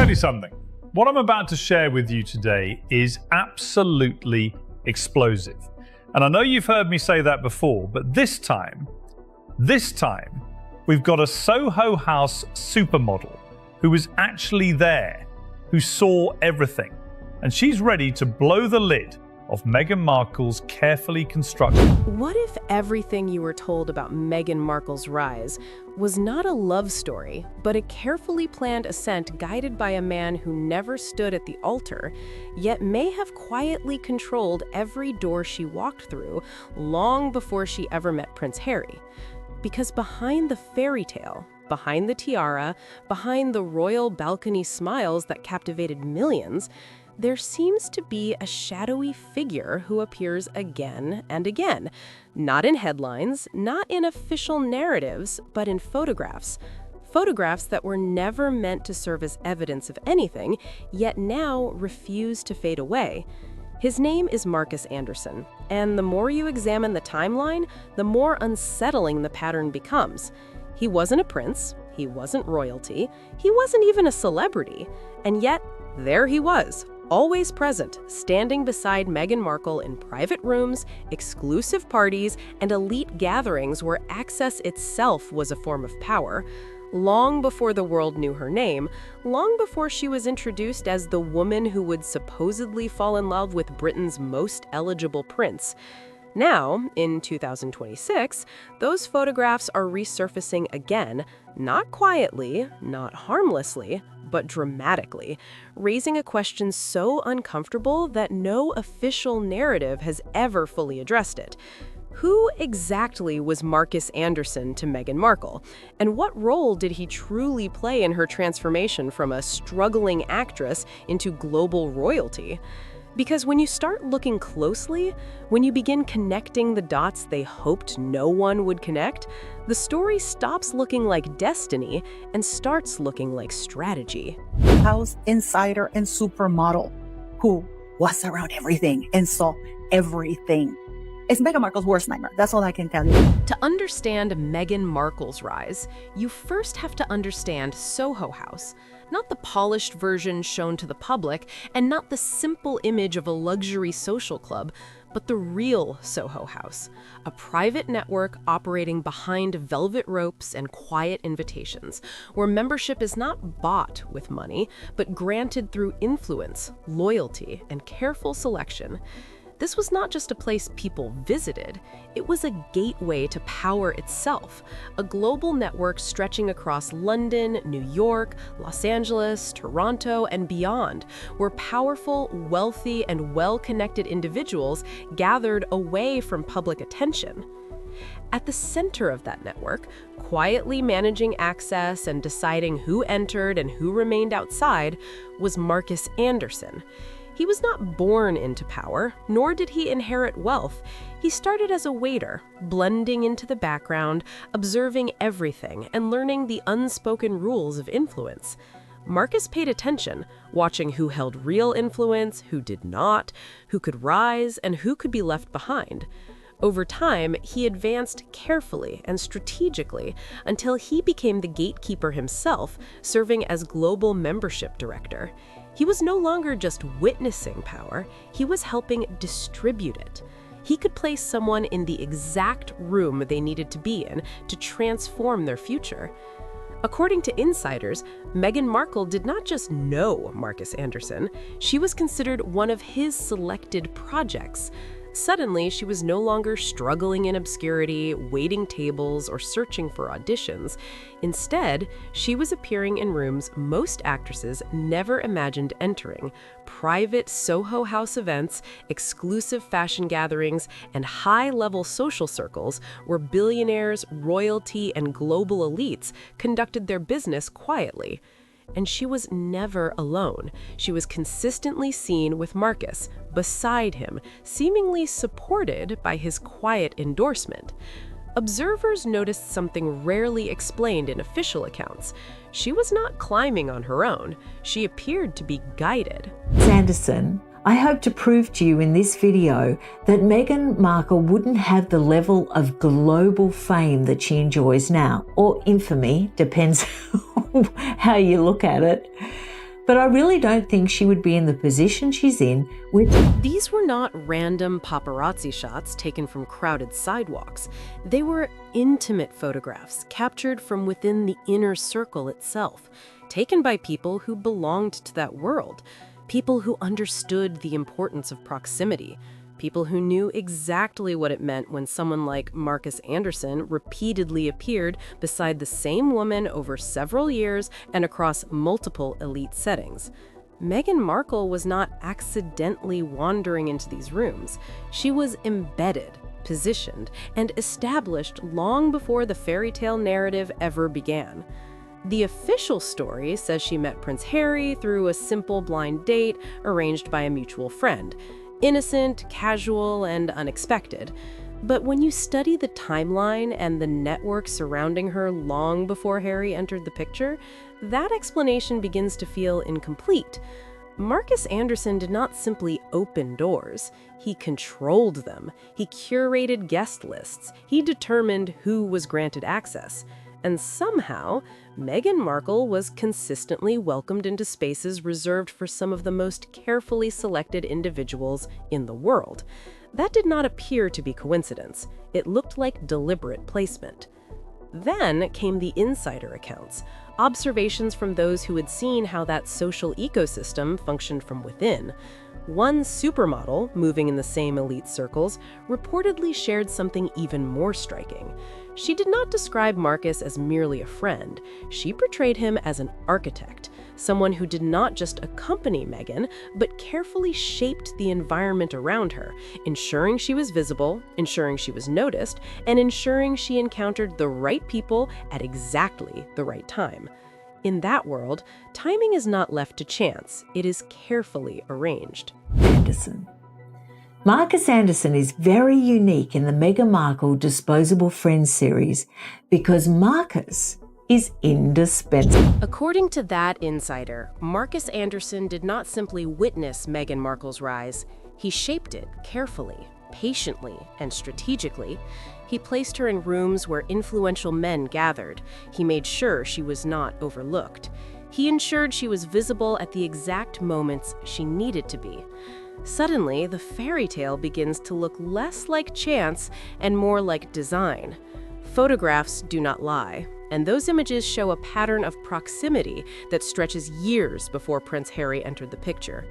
tell you something. What I'm about to share with you today is absolutely explosive. And I know you've heard me say that before, but this time, we've got a Soho House supermodel who was actually there, who saw everything. And she's ready to blow the lid of Meghan Markle's carefully constructed. What if everything you were told about Meghan Markle's rise was not a love story, but a carefully planned ascent guided by a man who never stood at the altar, yet may have quietly controlled every door she walked through long before she ever met Prince Harry? Because behind the fairy tale, behind the tiara, behind the royal balcony smiles that captivated millions, there seems to be a shadowy figure who appears again and again, not in headlines, not in official narratives, but in photographs. Photographs that were never meant to serve as evidence of anything, yet now refuse to fade away. His name is Marcus Anderson, and the more you examine the timeline, the more unsettling the pattern becomes. He wasn't a prince, he wasn't royalty, he wasn't even a celebrity, and yet there he was, always present, standing beside Meghan Markle in private rooms, exclusive parties, and elite gatherings where access itself was a form of power. Long before the world knew her name, long before she was introduced as the woman who would supposedly fall in love with Britain's most eligible prince. Now, in 2026, those photographs are resurfacing again, not quietly, not harmlessly, but dramatically, raising a question so uncomfortable that no official narrative has ever fully addressed it. Who exactly was Marcus Anderson to Meghan Markle? And what role did he truly play in her transformation from a struggling actress into global royalty? Because when you start looking closely, when you begin connecting the dots they hoped no one would connect, the story stops looking like destiny and starts looking like strategy. House insider and supermodel who was around everything and saw everything. It's Meghan Markle's worst nightmare. That's all I can tell you. To understand Meghan Markle's rise, you first have to understand Soho House. Not the polished version shown to the public, and not the simple image of a luxury social club, but the real Soho House, a private network operating behind velvet ropes and quiet invitations, where membership is not bought with money, but granted through influence, loyalty, and careful selection. This was not just a place people visited, it was a gateway to power itself, a global network stretching across London, New York, Los Angeles, Toronto, and beyond, where powerful, wealthy, and well-connected individuals gathered away from public attention. At the center of that network, quietly managing access and deciding who entered and who remained outside, was Marcus Anderson. He was not born into power, nor did he inherit wealth. He started as a waiter, blending into the background, observing everything, and learning the unspoken rules of influence. Marcus paid attention, watching who held real influence, who did not, who could rise, and who could be left behind. Over time, he advanced carefully and strategically until he became the gatekeeper himself, serving as global membership director. He was no longer just witnessing power, he was helping distribute it. He could place someone in the exact room they needed to be in to transform their future. According to insiders, Meghan Markle did not just know Marcus Anderson, she was considered one of his selected projects. Suddenly, she was no longer struggling in obscurity, waiting tables, or searching for auditions. Instead, she was appearing in rooms most actresses never imagined entering: private Soho House events, exclusive fashion gatherings, and high-level social circles where billionaires, royalty, and global elites conducted their business quietly. And she was never alone. She was consistently seen with Marcus, beside him, seemingly supported by his quiet endorsement. Observers noticed something rarely explained in official accounts. She was not climbing on her own. She appeared to be guided. Anderson, I hope to prove to you in this video that Meghan Markle wouldn't have the level of global fame that she enjoys now, or infamy, depends how you look at it, but I really don't think she would be in the position she's in with... These were not random paparazzi shots taken from crowded sidewalks. They were intimate photographs captured from within the inner circle itself, taken by people who belonged to that world, people who understood the importance of proximity, people who knew exactly what it meant when someone like Marcus Anderson repeatedly appeared beside the same woman over several years and across multiple elite settings. Meghan Markle was not accidentally wandering into these rooms. She was embedded, positioned, and established long before the fairy tale narrative ever began. The official story says she met Prince Harry through a simple blind date arranged by a mutual friend. Innocent, casual, and unexpected. But when you study the timeline and the network surrounding her long before Harry entered the picture, that explanation begins to feel incomplete. Marcus Anderson did not simply open doors. He controlled them. He curated guest lists. He determined who was granted access. And somehow, Meghan Markle was consistently welcomed into spaces reserved for some of the most carefully selected individuals in the world. That did not appear to be coincidence. It looked like deliberate placement. Then came the insider accounts, observations from those who had seen how that social ecosystem functioned from within. One supermodel, moving in the same elite circles, reportedly shared something even more striking. She did not describe Marcus as merely a friend. She portrayed him as an architect, someone who did not just accompany Meghan, but carefully shaped the environment around her, ensuring she was visible, ensuring she was noticed, and ensuring she encountered the right people at exactly the right time. In that world, timing is not left to chance. It is carefully arranged. Anderson. Marcus Anderson is very unique in the Meghan Markle Disposable Friends series because Marcus is indispensable. According to that insider, Marcus Anderson did not simply witness Meghan Markle's rise. He shaped it carefully, patiently, and strategically. He placed her in rooms where influential men gathered. He made sure she was not overlooked. He ensured she was visible at the exact moments she needed to be. Suddenly, the fairy tale begins to look less like chance and more like design. Photographs do not lie, and those images show a pattern of proximity that stretches years before Prince Harry entered the picture.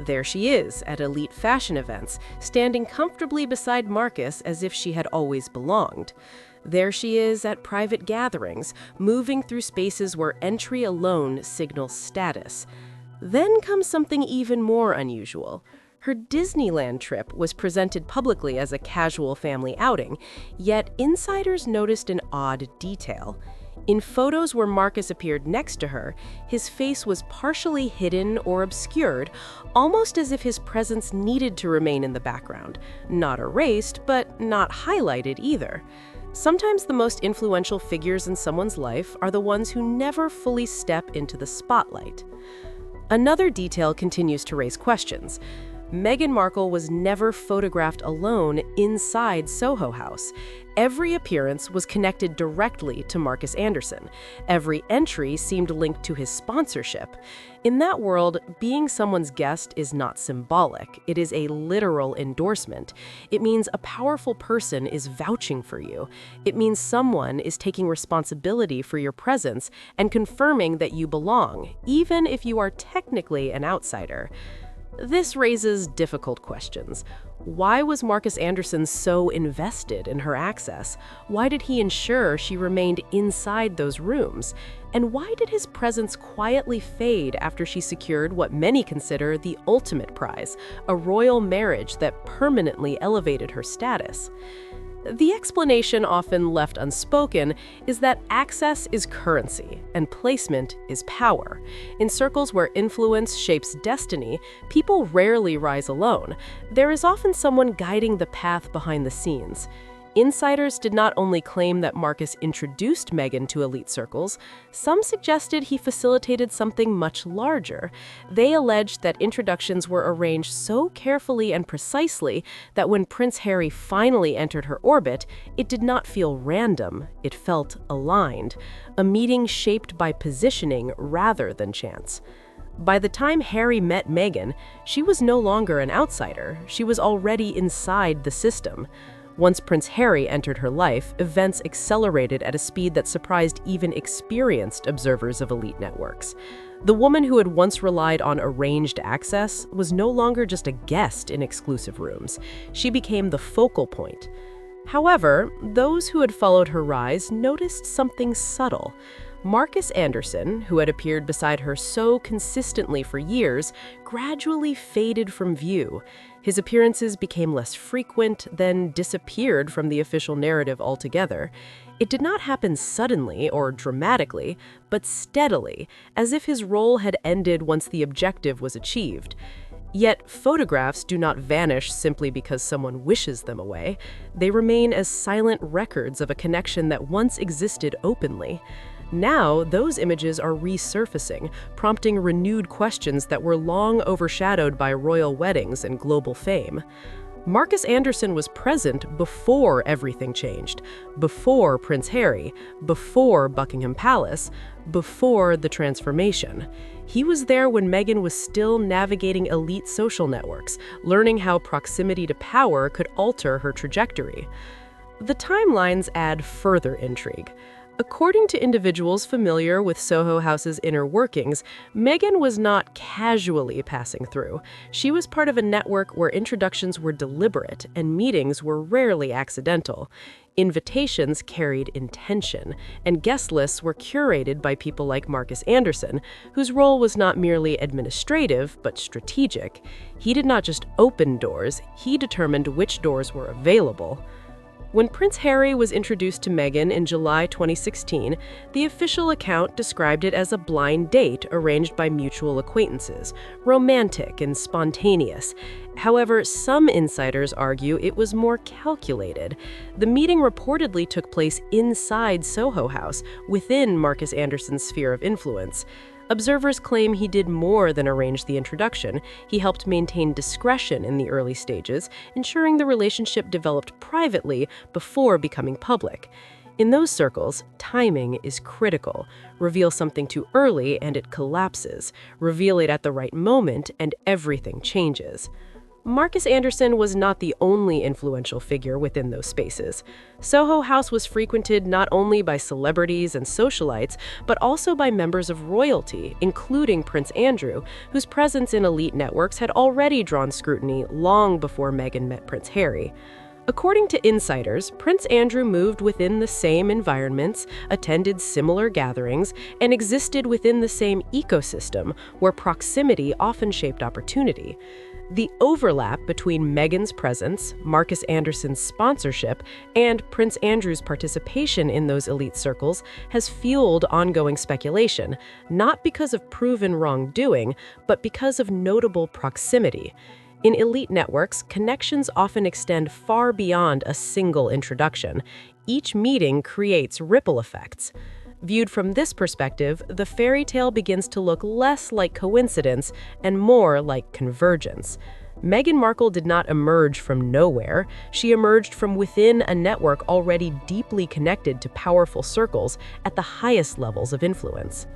There she is at elite fashion events, standing comfortably beside Marcus as if she had always belonged. There she is at private gatherings, moving through spaces where entry alone signals status. Then comes something even more unusual. Her Disneyland trip was presented publicly as a casual family outing, yet insiders noticed an odd detail. In photos where Marcus appeared next to her, his face was partially hidden or obscured, almost as if his presence needed to remain in the background. Not erased, but not highlighted either. Sometimes the most influential figures in someone's life are the ones who never fully step into the spotlight. Another detail continues to raise questions. Meghan Markle was never photographed alone inside Soho House. Every appearance was connected directly to Marcus Anderson. Every entry seemed linked to his sponsorship. In that world, being someone's guest is not symbolic. It is a literal endorsement. It means a powerful person is vouching for you. It means someone is taking responsibility for your presence and confirming that you belong, even if you are technically an outsider. This raises difficult questions. Why was Marcus Anderson so invested in her access? Why did he ensure she remained inside those rooms? And why did his presence quietly fade after she secured what many consider the ultimate prize, a royal marriage that permanently elevated her status? The explanation often left unspoken is that access is currency and placement is power. In circles where influence shapes destiny, people rarely rise alone. There is often someone guiding the path behind the scenes. Insiders did not only claim that Marcus introduced Meghan to elite circles, some suggested he facilitated something much larger. They alleged that introductions were arranged so carefully and precisely that when Prince Harry finally entered her orbit, it did not feel random, it felt aligned, a meeting shaped by positioning rather than chance. By the time Harry met Meghan, she was no longer an outsider. She was already inside the system. Once Prince Harry entered her life, events accelerated at a speed that surprised even experienced observers of elite networks. The woman who had once relied on arranged access was no longer just a guest in exclusive rooms. She became the focal point. However, those who had followed her rise noticed something subtle. Marcus Anderson, who had appeared beside her so consistently for years, gradually faded from view. His appearances became less frequent, then disappeared from the official narrative altogether. It did not happen suddenly or dramatically, but steadily, as if his role had ended once the objective was achieved. Yet photographs do not vanish simply because someone wishes them away. They remain as silent records of a connection that once existed openly. Now, those images are resurfacing, prompting renewed questions that were long overshadowed by royal weddings and global fame. Marcus Anderson was present before everything changed, before Prince Harry, before Buckingham Palace, before the transformation. He was there when Meghan was still navigating elite social networks, learning how proximity to power could alter her trajectory. The timelines add further intrigue. According to individuals familiar with Soho House's inner workings, Meghan was not casually passing through. She was part of a network where introductions were deliberate and meetings were rarely accidental. Invitations carried intention, and guest lists were curated by people like Marcus Anderson, whose role was not merely administrative, but strategic. He did not just open doors, he determined which doors were available. When Prince Harry was introduced to Meghan in July 2016, the official account described it as a blind date arranged by mutual acquaintances, romantic and spontaneous. However, some insiders argue it was more calculated. The meeting reportedly took place inside Soho House, within Marcus Anderson's sphere of influence. Observers claim he did more than arrange the introduction. He helped maintain discretion in the early stages, ensuring the relationship developed privately before becoming public. In those circles, timing is critical. Reveal something too early and it collapses. Reveal it at the right moment and everything changes. Marcus Anderson was not the only influential figure within those spaces. Soho House was frequented not only by celebrities and socialites, but also by members of royalty, including Prince Andrew, whose presence in elite networks had already drawn scrutiny long before Meghan met Prince Harry. According to insiders, Prince Andrew moved within the same environments, attended similar gatherings, and existed within the same ecosystem where proximity often shaped opportunity. The overlap between Meghan's presence, Marcus Anderson's sponsorship, and Prince Andrew's participation in those elite circles has fueled ongoing speculation, not because of proven wrongdoing, but because of notable proximity. In elite networks, connections often extend far beyond a single introduction. Each meeting creates ripple effects. Viewed from this perspective, the fairy tale begins to look less like coincidence and more like convergence. Meghan Markle did not emerge from nowhere. She emerged from within a network already deeply connected to powerful circles at the highest levels of influence.